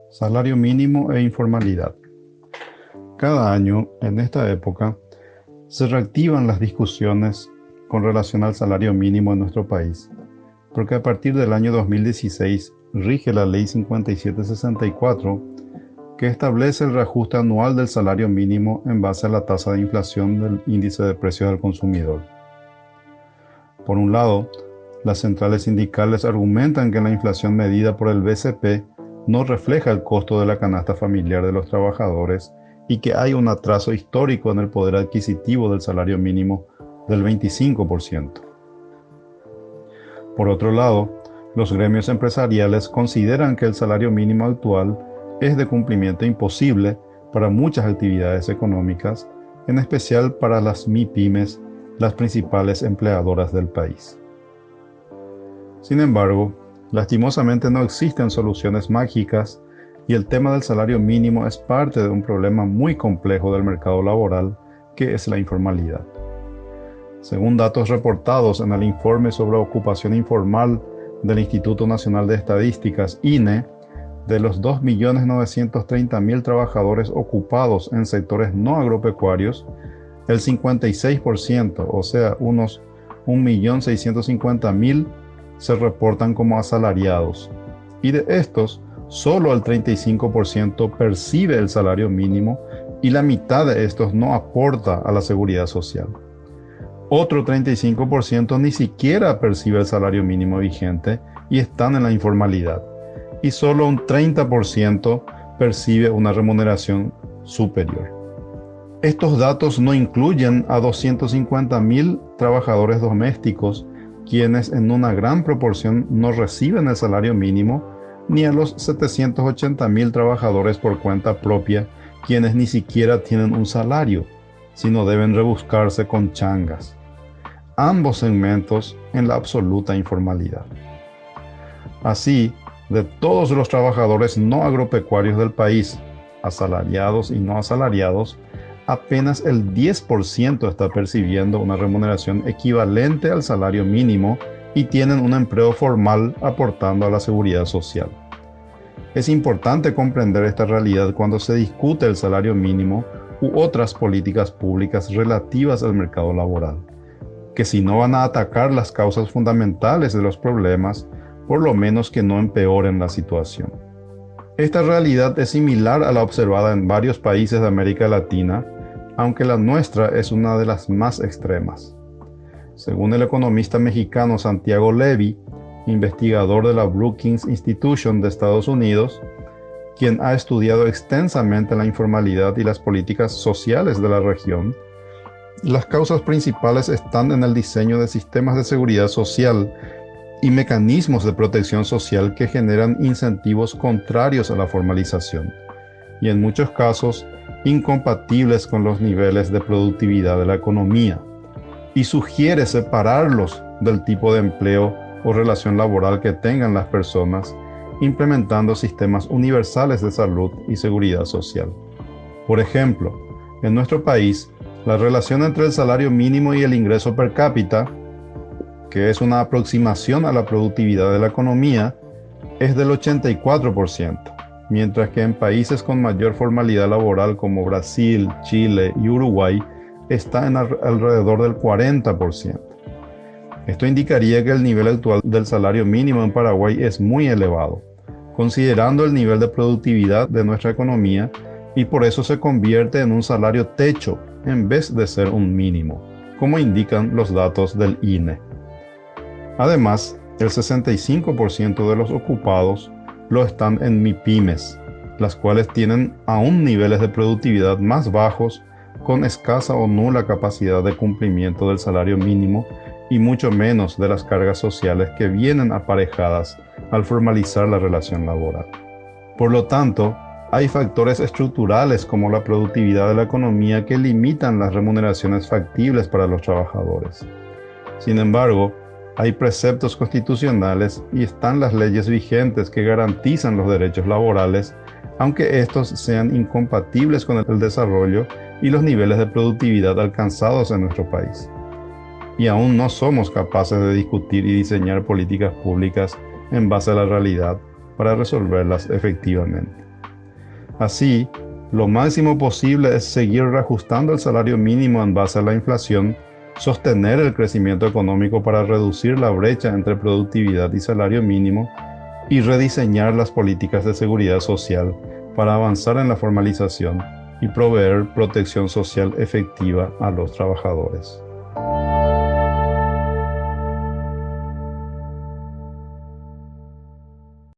Salario mínimo e informalidad. Cada año, en esta época, se reactivan las discusiones con relación al salario mínimo en nuestro país, porque a partir del año 2016 rige la Ley 5764, que establece el reajuste anual del salario mínimo en base a la tasa de inflación del índice de precios del consumidor. Por un lado, las centrales sindicales argumentan que la inflación medida por el BCP no refleja el costo de la canasta familiar de los trabajadores y que hay un atraso histórico en el poder adquisitivo del salario mínimo del 25%. Por otro lado, los gremios empresariales consideran que el salario mínimo actual es de cumplimiento imposible para muchas actividades económicas, en especial para las MIPYMES, las principales empleadoras del país. Sin embargo, lastimosamente no existen soluciones mágicas y el tema del salario mínimo es parte de un problema muy complejo del mercado laboral, que es la informalidad. Según datos reportados en el informe sobre ocupación informal del Instituto Nacional de Estadísticas, INE, de los 2.930.000 trabajadores ocupados en sectores no agropecuarios, el 56%, o sea, unos 1.650.000, se reportan como asalariados, y de estos, solo el 35% percibe el salario mínimo y la mitad de estos no aporta a la seguridad social. Otro 35% ni siquiera percibe el salario mínimo vigente y están en la informalidad, y solo un 30% percibe una remuneración superior. Estos datos no incluyen a 250.000 trabajadores domésticos, quienes en una gran proporción no reciben el salario mínimo, ni a los 780.000 trabajadores por cuenta propia, quienes ni siquiera tienen un salario, sino deben rebuscarse con changas. Ambos segmentos en la absoluta informalidad. Así, de todos los trabajadores no agropecuarios del país, asalariados y no asalariados, apenas el 10% está percibiendo una remuneración equivalente al salario mínimo y tienen un empleo formal aportando a la seguridad social. Es importante comprender esta realidad cuando se discute el salario mínimo u otras políticas públicas relativas al mercado laboral, que si no van a atacar las causas fundamentales de los problemas, por lo menos que no empeoren la situación. Esta realidad es similar a la observada en varios países de América Latina, aunque la nuestra es una de las más extremas. Según el economista mexicano Santiago Levy, investigador de la Brookings Institution de Estados Unidos, quien ha estudiado extensamente la informalidad y las políticas sociales de la región, las causas principales están en el diseño de sistemas de seguridad social y mecanismos de protección social que generan incentivos contrarios a la formalización, y en muchos casos incompatibles con los niveles de productividad de la economía, y sugiere separarlos del tipo de empleo o relación laboral que tengan las personas, implementando sistemas universales de salud y seguridad social. Por ejemplo, en nuestro país, la relación entre el salario mínimo y el ingreso per cápita, que es una aproximación a la productividad de la economía, es del 84%, mientras que en países con mayor formalidad laboral como Brasil, Chile y Uruguay está en alrededor del 40%. Esto indicaría que el nivel actual del salario mínimo en Paraguay es muy elevado, considerando el nivel de productividad de nuestra economía, y por eso se convierte en un salario techo en vez de ser un mínimo, como indican los datos del INE. Además, el 65% de los ocupados lo están en MIPYMES, las cuales tienen aún niveles de productividad más bajos, con escasa o nula capacidad de cumplimiento del salario mínimo y mucho menos de las cargas sociales que vienen aparejadas al formalizar la relación laboral. Por lo tanto, hay factores estructurales como la productividad de la economía que limitan las remuneraciones factibles para los trabajadores. Sin embargo, hay preceptos constitucionales y están las leyes vigentes que garantizan los derechos laborales, aunque estos sean incompatibles con el desarrollo y los niveles de productividad alcanzados en nuestro país. y aún no somos capaces de discutir y diseñar políticas públicas en base a la realidad para resolverlas efectivamente. Así, lo máximo posible es seguir reajustando el salario mínimo en base a la inflación, sostener el crecimiento económico para reducir la brecha entre productividad y salario mínimo y rediseñar las políticas de seguridad social para avanzar en la formalización y proveer protección social efectiva a los trabajadores.